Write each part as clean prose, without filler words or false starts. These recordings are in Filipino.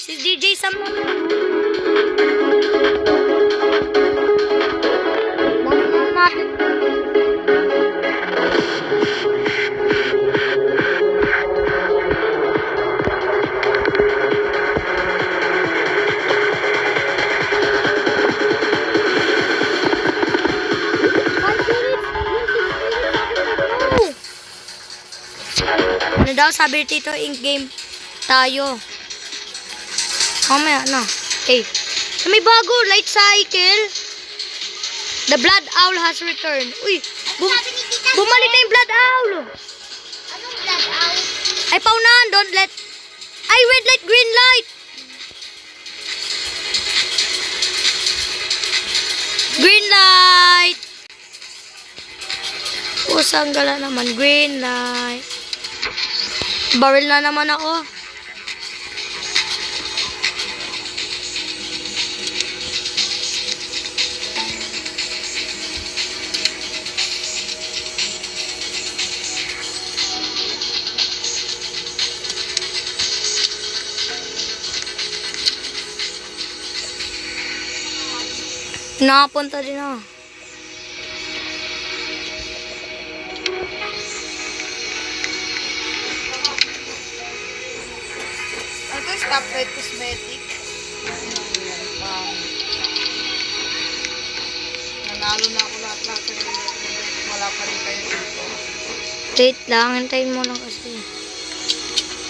Si DJ Sam. Ano daw sabi dito in game tayo. Mamaya na. Eh, may bago light cycle. The blood owl has returned. Uy, bumalik na yung blood owl. Anong blood owl? Ay, paunahan. Don't let... Ay, red light, green light. Green light. Pusang gala naman. Green light. Barrel na naman ako. Nakapunta din ako. Ito yung Stoplight Cosmetic. Nanalo na ako lahat-lahat sa ganito. Wala pa rin kayo dito. Wait lang, hintayin mo lang kasi.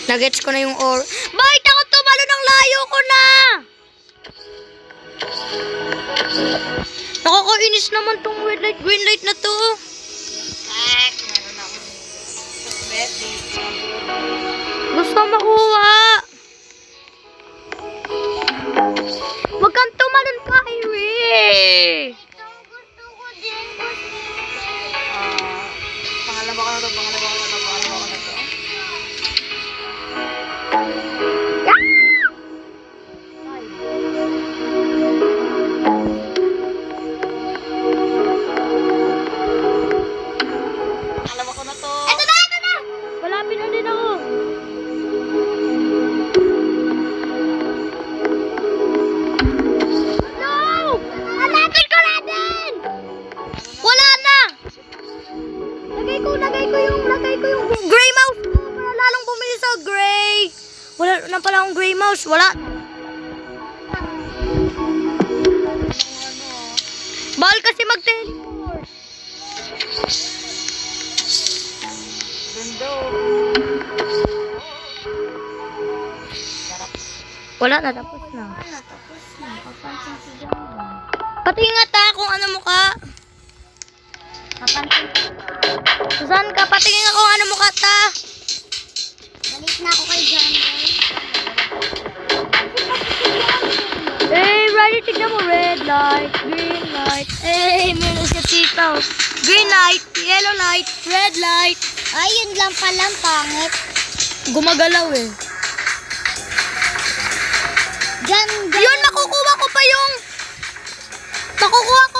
Nagets ko na yung or... Bakit ako tumalo ng layo ko na? Nakakainis naman tong red light, green light na to. Meron ako cosmetic. Gusto makuha. Huwag kang tumalon ka, Irie. Gusto ko din. Pangalawa ko na to. Ito na! Malapit na din ako. No! Malapit ko na din! Wala na! Lagay ko yung gray mouse ko para lalong bumili sa gray. Wala na pala akong gray mouse. Wala. Bawal kasi mag-teleport. Wala na, tapos na. Papansin si Jamba. Patingat ha kung ano mukha. Papansin. Saan ka? Patingin ako ano mukha ta. Balik na ako kay Jamba. Eh, ready, tignan mo. Red light, green light. Eh, meron siya tito. Green light, yellow light, red light. Ay, yun lang palang pangit. Gumagalaw eh. Ganda. Yun, makukuha ko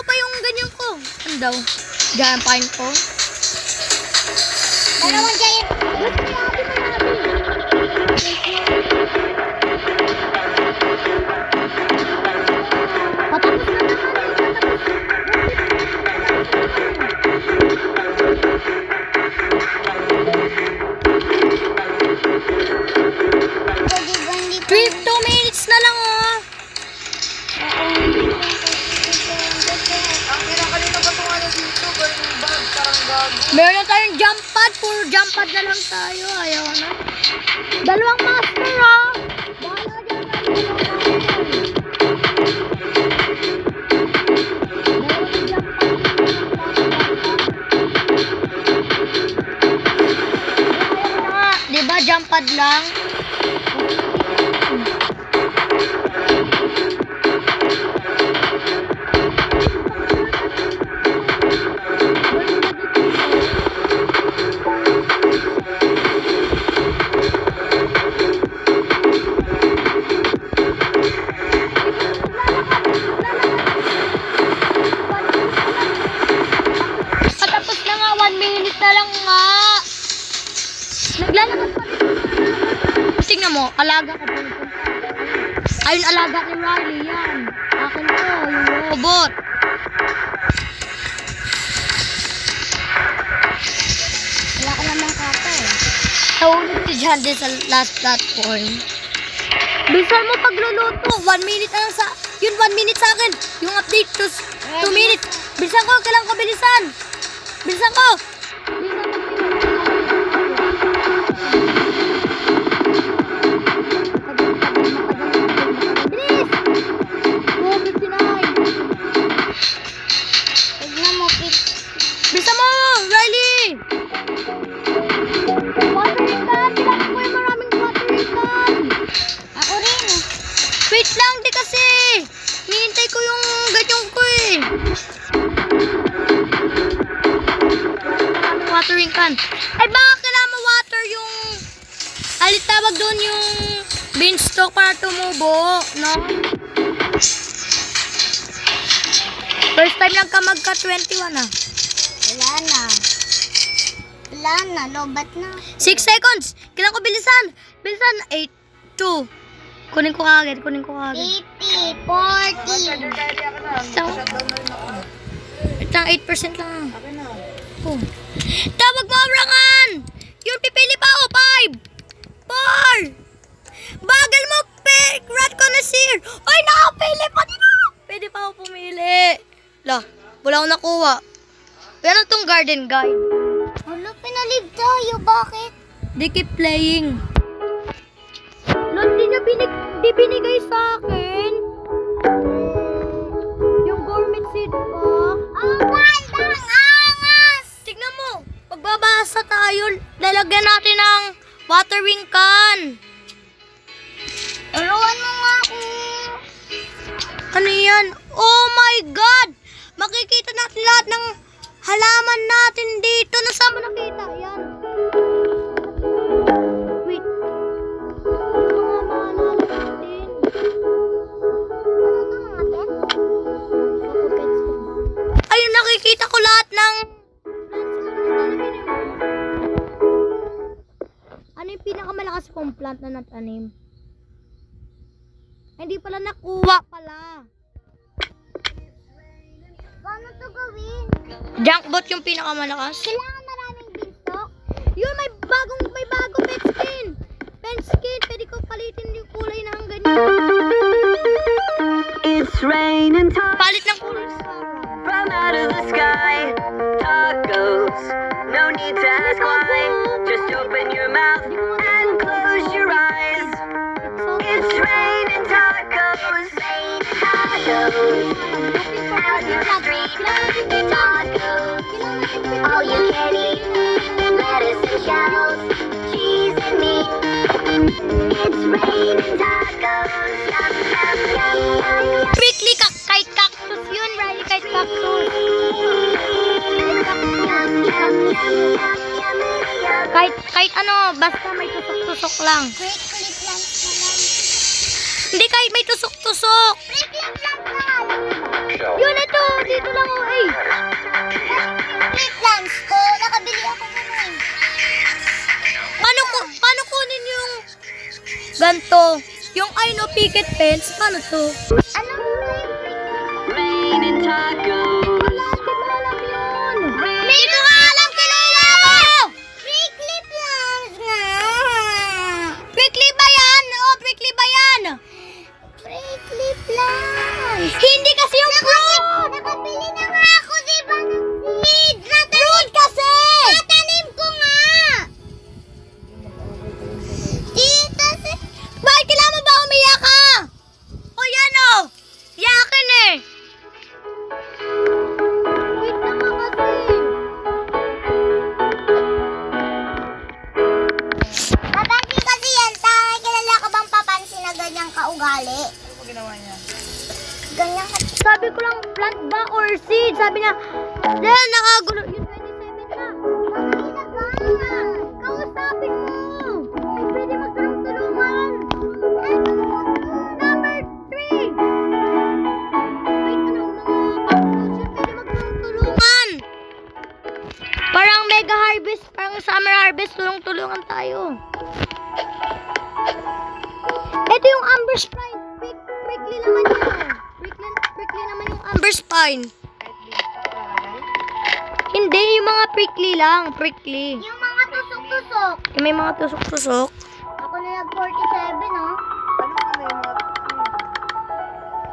pa yung ganyan ko. Ano daw? Gampain ko. Dalawang giant. Patapos na naman. Pwede ba hindi 2 minutes na lang oh. Ang kinakalina ba itong ano dito? Burning bag, parang gago. Meron na tayong jump pad. Puro jump pad na lang tayo. Ayaw na. 2 master oh. Bahala dyan tayo. Diba jump pad lang? Patapos na nga, 1 minute na lang nga. Naglalakad pa. Ayun, alaga ni Riley. Yan. Akin to, yung robot. Wala ka naman kata eh. Nahulog si Jandy sa last platform. Bilisan mo pagluluto. 1 minute na lang sa... Yun, 1 minute sa akin. Yung update to 2 minutes. Bilisan ko. Kailangan ko bilisan. Bilisan ko. Bilis! 2:59. Tignan mo, Pit. Bilisan mo, Riley! Watering can! Kailangan ko yung maraming watering can! Ako rin. Wait lang, di kasi! Nihintay ko yung ganyong ko eh! Watering can. Ay, baka kailangan mo water yung... Alit tawag doon yung beanstalk para tumubo, no? First time lang ka magka-21 ah. Wala na. Wala na, lobat na. 6 seconds! Kailangan ko bilisan! Bilisan! 8, 2. Kunin ko kagad, 80, 40. Itang 8% lang. Akin na. Oh. Tawag mo orangan! Yung pipili pa ako, 5, 4. Bagal mo, rat ko na sir. Ay, nakapili pa din ako. Pwede pa ako pumili. La, wala akong nakuha. Pero itong garden guide. Hala, pinalig tayo. Bakit? They keep playing. Lord, di binigay sa akin. Yung gourmet seed pack. Ang gandang angas! Tignan mo, pagbabasa tayo, lalagyan natin ng watering can. Turuan mo nga ako. Ano yan? Oh my God! Makikita natin lahat ng halaman natin dito. Nasaan mo nakita? Yan. Wait. Mga maalala natin. Ayun, nakikita ko lahat ng... Ano yung pinakamalakas kong plant na natanim? Hindi pala nakuha pala. Paano to gawin? Junkbot yung pinakamalakas. Kailangan maraming beanstalk. Yun, may bago pet skin. Pet skin, pwede ko palitin yung kulay na ang ganyan. It's raining Palit ng kulay sa from out of the sky. Tacos, no need to ask why. Just open your mouth and close your eyes. It's raining tacos, raining tacos. Out your street, tacos. All you can eat, lettuce and shells, cheese and meat. It's raining tacos, yum yum yum yum yum. Prickly kahit cactus yun, Riley, kahit cactus. Kahit ano, basta may tusok-tusok lang. Prickly plants na lang. Hindi kahit may tusok-tusok. Prickly plants na lang. Yun ito, dito lang oh, ay. Prickly plants ko. Nakabili ako nun. Paano kunin yung ganto? Yung I know picket fence, paano to? Ano mo na yung Raining tacos. Hindi ko nga alam, kinuha mo! prickly plants nga? Prickly ba yan? Oo, prickly ba yan? Prickly plants. Hindi kasi yung fruit! Nakabili na nga ako, di ba? Ng seed. Fruit kasi! Tatanim ko nga. Dito si... Bakit kailangan mo ba umiyak ka? O yan o! Yakin eh! Wait naman kasi. Papansin kasi yan, tangay kilala ka bang papansin na ganyang kaugali? Ano po ginawa niya? Ganyan ka. Sabi ko lang plant ba or seed? Sabi niya, dahil nakagulo. Yung 27 na. Makakita ka. Kausapin mo! Ay, pwede magtulong-tulungan! Number 3! Wait, anong mga conclusion? Pwede magtulong-tulungan! Parang mega harvest, parang summer harvest, tulong-tulungan tayo. Ito yung Amber Sprite. naman yun. Prickly naman yung Amber Spine. Kahit di nakalagay. Hindi, yung mga prickly lang. Prickly. Yung mga tusok-tusok. Yung may mga tusok-tusok. Ako na nag-47, oh. Ano yung mga...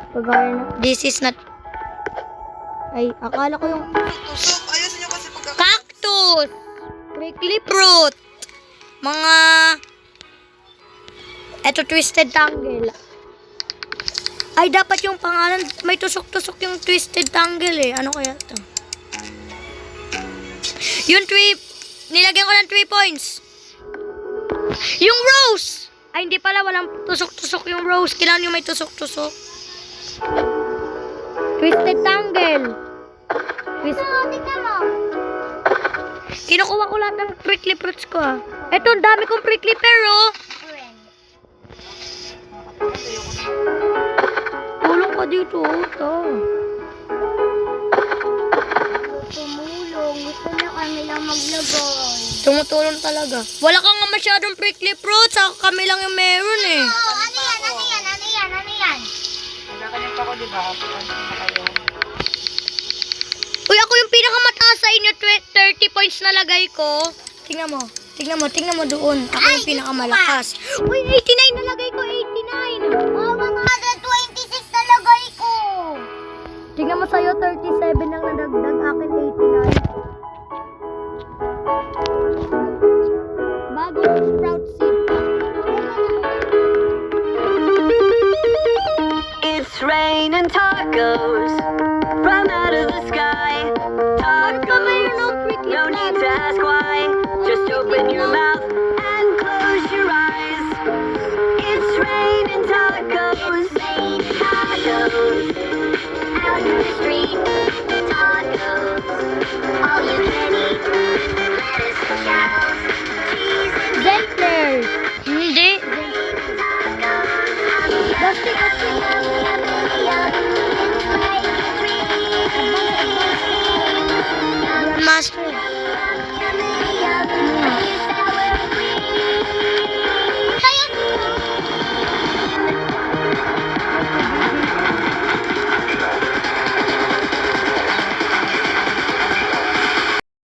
Pagkaya na. This is not... Ay, akala ko yung... Tusok. Ayusin nyo kasi pagka... Cactus! Prickly fruit! Mga... Eto, twisted tangle. Ay, dapat yung pangalan... May tusok-tusok yung twisted tangle eh. Ano kaya ito? Yung 3... Nilagyan ko ng 3 points. Yung rose! Ay, hindi pala. Walang tusok-tusok yung rose. Kailangan yung may tusok-tusok. Twisted tangle. Tignan mo. Kinukuha ko lahat ng prickly fruits ko ah. Eto, ang dami kong prickly pear oh. Tulong ka dito oh. Ito. Tumulong. Gusto na kami lang maglagay. Tumutulong talaga. Wala ka nga masyadong prickly fruits. Saka kami lang yung meron eh. Oh, ano yan? Ano yan? Ano yan? Ano yan? Nagkakanyan pa ko, di ba? Papansin na kayo. Uy, ako yung pinakamataas sa inyo. 30 points na lagay ko. Tingnan mo. Tingnan mo doon. Ako yung pinakamalakas. Uy, 89 na lagay ko. 89. Oh, 126 na lagay ko. Tingnan mo sa'yo, 37 lang nadagdag. Akin, 89. Bagong sprout seed. It's raining tacos from